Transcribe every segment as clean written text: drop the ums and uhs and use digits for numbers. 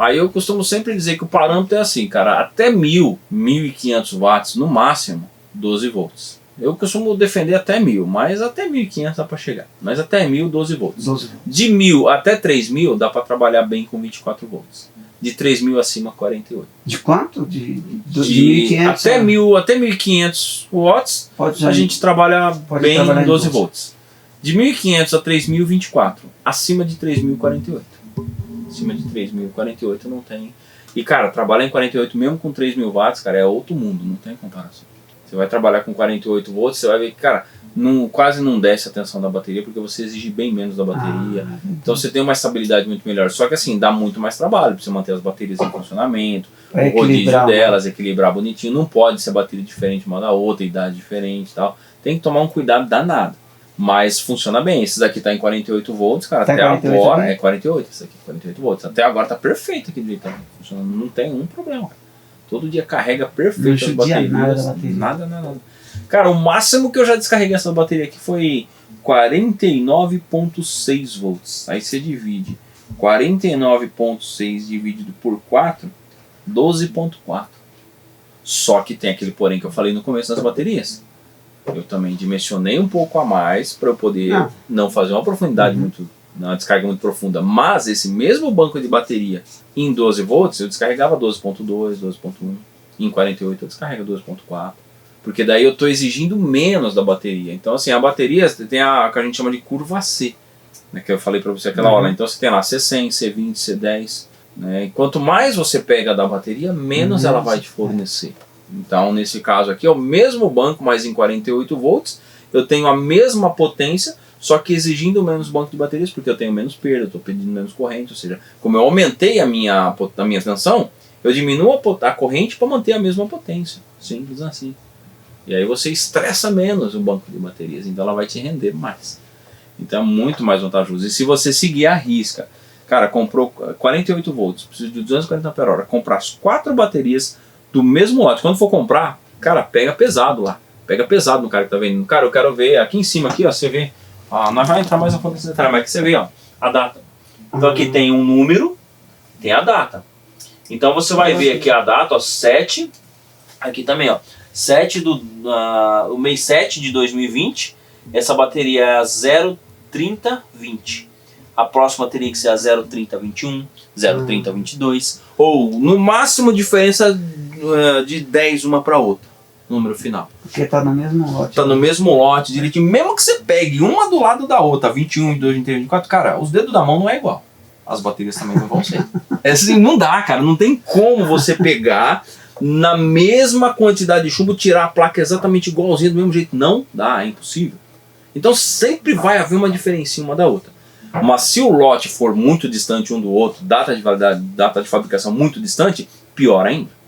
Aí eu costumo sempre dizer que o parâmetro é assim, cara, até 1000, 1500 watts no máximo, 12 volts. Eu costumo defender até 1000, mas até 1500 dá para chegar. Mas até 1000, 12 volts. 12 volts. De 1000 até 3000 dá para trabalhar bem com 24 volts. De 3000 acima, 48. De quanto? De 1500? Até 1500 watts, Pode a gente trabalha bem trabalhar em em 12 12. volts. De 1500 a 3000, 24. Acima de 3000, 48. Acima de 3000, 48 não tem. E cara, trabalhar em 48 mesmo com 3000 watts, cara, é outro mundo, não tem comparação. Você vai trabalhar com 48 volts, você vai ver que, cara, quase não desce a tensão da bateria, porque você exige bem menos da bateria. Então você tem uma estabilidade muito melhor. Só que assim, dá muito mais trabalho para você manter as baterias em funcionamento, o rodízio delas, equilibrar bonitinho. Não pode ser bateria diferente uma da outra, idade diferente e tal. Tem que tomar um cuidado danado. Mas funciona bem. Esse daqui tá em 48 volts, cara. Até agora é 48, esse aqui, 48 volts. Até agora tá perfeito aqui do jeito que tá funcionando. Não tem um problema, cara. Todo dia carrega perfeito as baterias. Nada. Cara, o máximo que eu já descarreguei essa bateria aqui foi 49.6 volts. Aí você divide 49.6 dividido por 4, 12.4. Só que tem aquele porém que eu falei no começo das baterias. Eu também dimensionei um pouco a mais para eu poder não fazer uma profundidade uma descarga muito profunda. Mas esse mesmo banco de bateria em 12 volts, eu descarregava 12.2, 12.1. Em 48 eu descarrego 12.4. Porque daí eu estou exigindo menos da bateria. Então assim, a bateria tem a que a gente chama de curva C, né, que eu falei para você aquela hora. Então você tem lá C100, C20, C10. Né, e quanto mais você pega da bateria, menos ela vai te fornecer. Então nesse caso aqui é o mesmo banco, mas em 48 volts. Eu tenho a mesma potência, só que exigindo menos banco de baterias, porque eu tenho menos perda, estou pedindo menos corrente. Ou seja, como eu aumentei a minha tensão, eu diminuo a corrente para manter a mesma potência. Simples assim. E aí você estressa menos o banco de baterias, então ela vai te render mais. Então é muito mais vantajoso. E se você seguir a risca, cara, comprou 48 volts, precisa de 240 ampere-hora, comprar as 4 baterias do mesmo lote. Quando for comprar, cara, pega pesado lá. Pega pesado no cara que tá vendendo. Cara, eu quero ver aqui em cima, aqui, ó, você vê. Nós vamos entrar mais a fundo nesse detalhe, mas aqui você vê, ó, a data. Então aqui tem um número, tem a data. Então você vai ver aqui a data, ó, 7. Aqui também, ó. 7 o mês 7 de 2020. Essa bateria é a 03020. A próxima teria que ser a 03021, 03022. Ou no máximo diferença de 10 uma para outra. Número final. Porque tá no mesmo lote. Tá no mesmo lote, direitinho. Mesmo que você pegue uma do lado da outra, 21, 22, 23, 24, cara, os dedos da mão não é igual. As baterias também não vão ser. É assim, não dá, cara. Não tem como você pegar na mesma quantidade de chumbo, tirar a placa exatamente igualzinha do mesmo jeito. Não dá, é impossível. Então sempre vai haver uma diferença uma da outra. Mas se o lote for muito distante um do outro, data de validade, data de fabricação muito distante, pior ainda.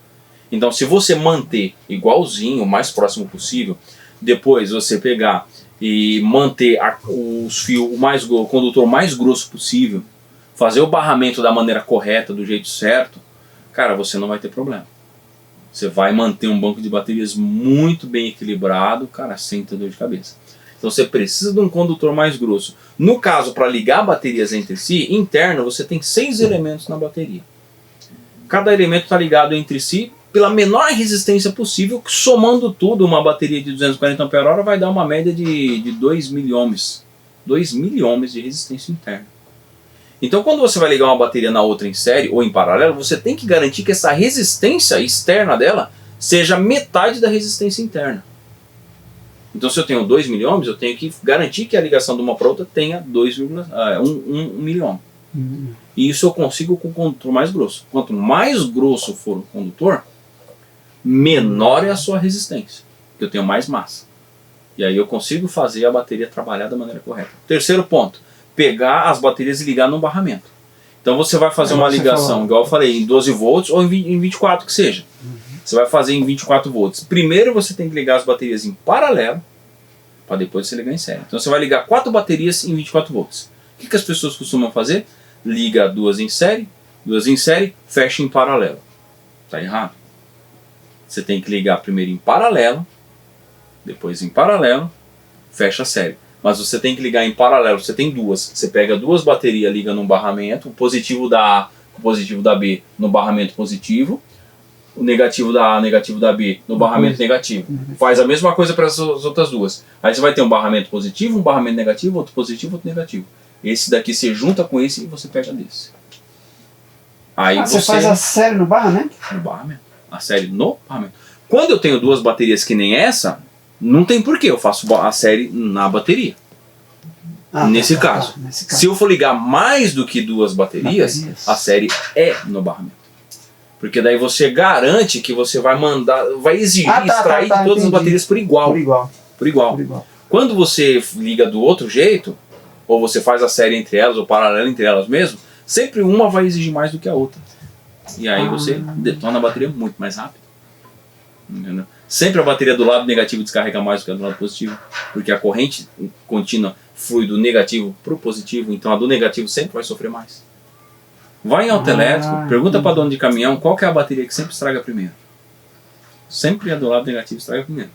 Então se você manter igualzinho, o mais próximo possível, depois você pegar e manter os fios, o condutor mais grosso possível, fazer o barramento da maneira correta, do jeito certo, cara, você não vai ter problema. Você vai manter um banco de baterias muito bem equilibrado, cara, sem ter dor de cabeça. Então você precisa de um condutor mais grosso. No caso, para ligar baterias entre si, interno, você tem 6 elementos na bateria. Cada elemento está ligado entre si pela menor resistência possível, somando tudo, uma bateria de 240 ampere-hora vai dar uma média de 2 miliohms. 2 miliohms de resistência interna. Então quando você vai ligar uma bateria na outra em série ou em paralelo, você tem que garantir que essa resistência externa dela seja metade da resistência interna. Então se eu tenho 2 miliohms, eu tenho que garantir que a ligação de uma para outra tenha 1 miliohm. E isso eu consigo com o condutor mais grosso. Quanto mais grosso for o condutor, menor é a sua resistência, porque eu tenho mais massa. E aí eu consigo fazer a bateria trabalhar da maneira correta. Terceiro ponto, pegar as baterias e ligar num barramento. Então você vai fazer uma ligação, igual eu falei, em 12 volts ou em 24 que seja. Você vai fazer em 24 volts. Primeiro você tem que ligar as baterias em paralelo, para depois você ligar em série. Então você vai ligar 4 baterias em 24 volts. O que as pessoas costumam fazer? Liga 2 em série, fecha em paralelo. Está errado. Você tem que ligar primeiro em paralelo, depois em paralelo, fecha a série. Mas você tem que ligar em paralelo, você tem duas. Você pega 2 baterias, liga num barramento, o positivo da A o positivo da B no barramento positivo, o negativo da A, negativo da B no barramento negativo. Faz a mesma coisa para as outras duas. Aí você vai ter um barramento positivo, um barramento negativo, outro positivo, outro negativo. Esse daqui você junta com esse e você pega desse. Aí você faz a série no barramento? No barramento. A série no barramento. Quando eu tenho duas baterias que nem essa, não tem porquê, eu faço a série na bateria. Nesse caso. Se eu for ligar mais do que duas baterias, a série é no barramento. Porque daí você garante que você vai mandar, vai exigir extrair de todas as baterias por igual. Por igual. Quando você liga do outro jeito, ou você faz a série entre elas, ou paralela entre elas mesmo, sempre uma vai exigir mais do que a outra. E aí você detona a bateria muito mais rápido. Entendeu? Sempre a bateria do lado negativo descarrega mais do que a do lado positivo, porque a corrente contínua flui do negativo para o positivo, então a do negativo sempre vai sofrer mais. Vai em autoelétrico, pergunta para dono de caminhão qual que é a bateria que sempre estraga primeiro. Sempre a do lado negativo estraga primeiro.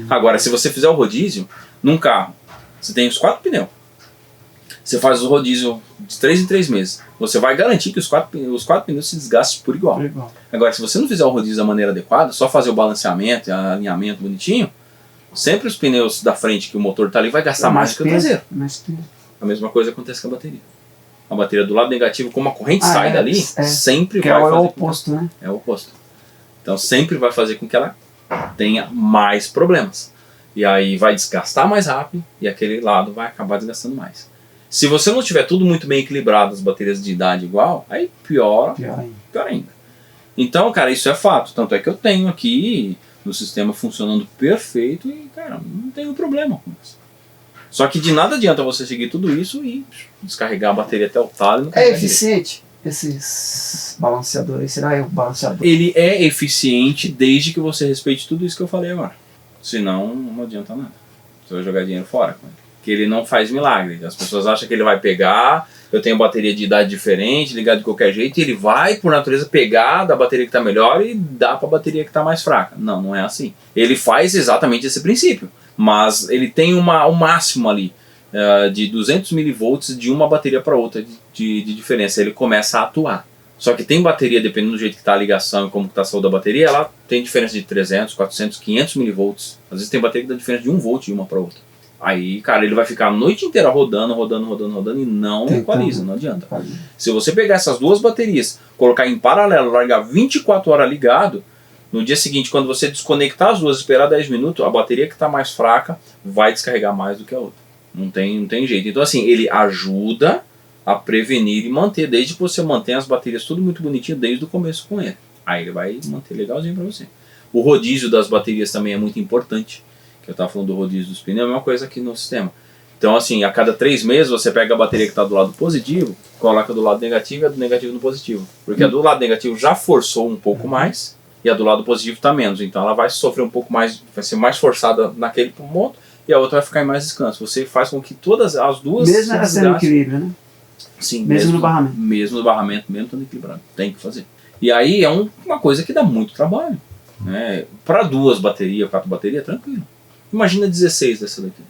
Agora, se você fizer o rodízio, num carro, você tem os 4 pneus. Você faz o rodízio de 3 em 3 meses. Você vai garantir que os quatro pneus se desgastem por igual. Agora, se você não fizer o rodízio da maneira adequada, só fazer o balanceamento e alinhamento bonitinho, sempre os pneus da frente que o motor está ali vai gastar mais do que o traseiro. A mesma coisa acontece com a bateria. A bateria do lado negativo, como a corrente sai dali, sempre vai fazer... É o oposto, né? É o oposto. Então sempre vai fazer com que ela tenha mais problemas. E aí vai desgastar mais rápido e aquele lado vai acabar desgastando mais. Se você não tiver tudo muito bem equilibrado, as baterias de idade igual, aí pior ainda. Então, cara, isso é fato. Tanto é que eu tenho aqui no sistema funcionando perfeito e, cara, não tenho problema com isso. Só que de nada adianta você seguir tudo isso e descarregar a bateria até o talo. É eficiente esses balanceadores? Será o balanceador? Ele é eficiente desde que você respeite tudo isso que eu falei agora. Senão, não adianta nada. Você vai jogar dinheiro fora com ele. Que ele não faz milagre. As pessoas acham que ele vai pegar, eu tenho bateria de idade diferente, ligado de qualquer jeito, e ele vai, por natureza, pegar da bateria que está melhor e dar para a bateria que está mais fraca. Não, não é assim. Ele faz exatamente esse princípio. Mas ele tem um máximo ali de 200 mV de uma bateria para outra de diferença. Ele começa a atuar. Só que tem bateria, dependendo do jeito que está a ligação e como está a saúde da bateria, ela tem diferença de 300, 400, 500 mV. Às vezes tem bateria que dá diferença de 1 volt de uma para outra. Aí, cara, ele vai ficar a noite inteira rodando e não equaliza, não adianta. Se você pegar essas duas baterias, colocar em paralelo, largar 24 horas ligado, no dia seguinte, quando você desconectar as duas e esperar 10 minutos, a bateria que está mais fraca vai descarregar mais do que a outra. Não tem jeito. Então, assim, ele ajuda a prevenir e manter, desde que você mantenha as baterias tudo muito bonitinho desde o começo com ele. Aí ele vai manter legalzinho para você. O rodízio das baterias também é muito importante. Que eu estava falando do rodízio dos pneus, é a mesma coisa aqui no sistema. Então, assim, a cada 3 meses você pega a bateria que está do lado positivo, coloca do lado negativo e a do negativo no positivo. Porque a do lado negativo já forçou um pouco mais e a do lado positivo está menos. Então ela vai sofrer um pouco mais, vai ser mais forçada naquele ponto e a outra vai ficar em mais descanso. Você faz com que todas as duas... Mesmo ela sendo equilíbrio, né? Sim, mesmo no barramento. Mesmo no barramento, mesmo estando equilibrado. Tem que fazer. E aí é uma coisa que dá muito trabalho. Né? Para 2 baterias, 4 baterias, tranquilo. Imagina 16 dessa daqui.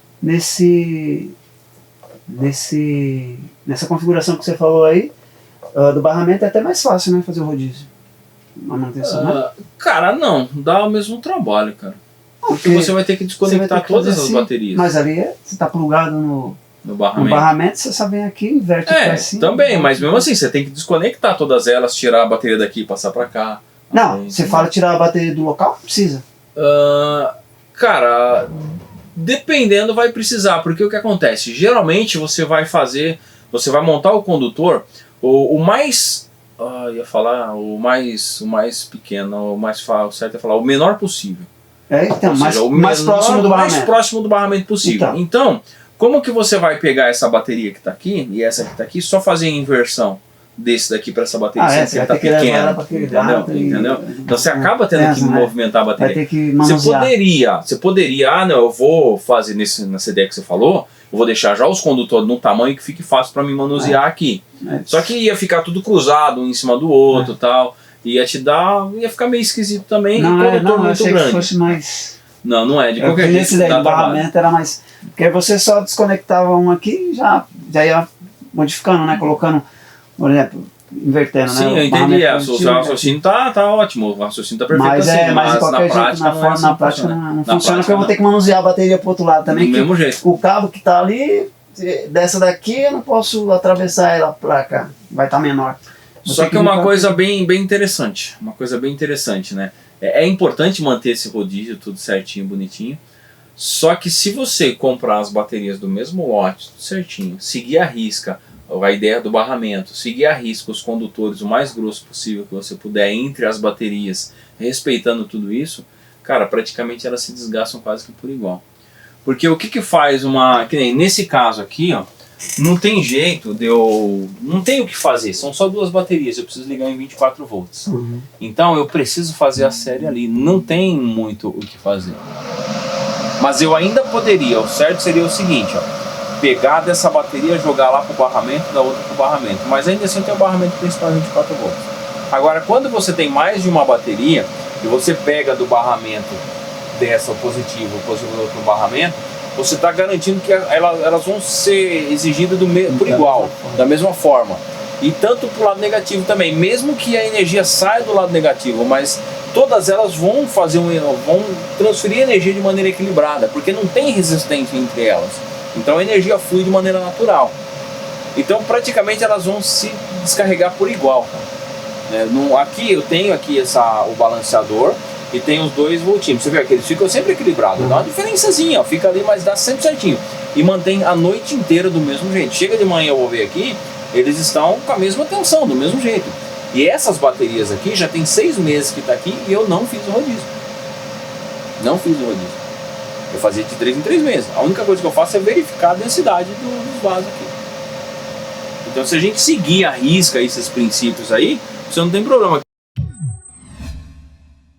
Nessa configuração que você falou aí, do barramento é até mais fácil, né? Fazer o rodízio. Uma manutenção, né? Cara, não. Dá o mesmo trabalho, cara. Porque você vai ter que desconectar todas as baterias. Mas ali você está plugado no barramento, você só vem aqui, inverte para cima. Também, mas mesmo assim, você tem que desconectar todas elas, tirar a bateria daqui e passar para cá. Não, você fala tirar a bateria do local? Não precisa. Cara, dependendo vai precisar, porque o que acontece? Geralmente você vai montar o condutor, o mais, o mais pequeno, o certo é falar, o menor possível. Então, mais próximo do barramento. Mais próximo do barramento possível. Então, como que você vai pegar essa bateria que está aqui e essa que está aqui, só fazer inversão desse daqui para essa bateria, você tá pequena, entendeu? Então você acaba tendo que movimentar a bateria. Vai ter que manusear. Você poderia, não, eu vou fazer nessa ideia que você falou, eu vou deixar já os condutores no tamanho que fique fácil para me manusear aqui. Só que ia ficar tudo cruzado, um em cima do outro e tal, ia ficar meio esquisito também, não, e condutor muito grande. Que fosse mais... Não é, de qualquer jeito. Nesse daí do barramento era mais... Porque aí você só desconectava um aqui e já ia modificando, né, colocando... Por exemplo, invertendo, sim, né? Eu entendi. O seu raciocínio tá ótimo, o raciocínio tá perfeito mas assim, mas de qualquer jeito, na prática não funciona, porque eu vou ter que manusear a bateria pro outro lado também. Do mesmo jeito. O cabo que tá ali, dessa daqui, eu não posso atravessar ela pra cá, vai estar menor. Só que uma coisa bem interessante, né? É importante manter esse rodízio tudo certinho, bonitinho. Só que se você comprar as baterias do mesmo lote, tudo certinho, seguir a risca a ideia do barramento, seguir a risca os condutores o mais grosso possível que você puder entre as baterias, respeitando tudo isso, cara, praticamente elas se desgastam quase que por igual. Porque o que faz que nem nesse caso aqui, ó, não tem jeito não tem o que fazer, são só duas baterias, eu preciso ligar em 24 volts. Então eu preciso fazer a série ali, não tem muito o que fazer. Mas eu ainda poderia, o certo seria o seguinte, ó, pegar dessa bateria, jogar lá pro barramento, da outra pro barramento, mas ainda assim tem o barramento principal 24 volts. Agora, quando você tem mais de uma bateria e você pega do barramento dessa o positivo do outro barramento, você está garantindo que elas vão ser exigidas por igual, da mesma forma. E tanto para o lado negativo também, mesmo que a energia saia do lado negativo, mas todas elas vão transferir energia de maneira equilibrada, porque não tem resistência entre elas. Então a energia flui de maneira natural. Então praticamente elas vão se descarregar por igual. Aqui eu tenho o balanceador e tem os 2 voltímetros. Você vê que eles ficam sempre equilibrados. Dá uma diferençazinha, ó, fica ali, mas dá sempre certinho. E mantém a noite inteira do mesmo jeito. Chega de manhã, eu vou ver aqui, eles estão com a mesma tensão, do mesmo jeito. E essas baterias aqui já tem 6 meses que está aqui e eu não fiz o rodízio. Não fiz o rodízio. Eu fazia de 3 em 3 meses. A única coisa que eu faço é verificar a densidade dos vasos aqui. Então se a gente seguir a risca esses princípios aí, você não tem problema.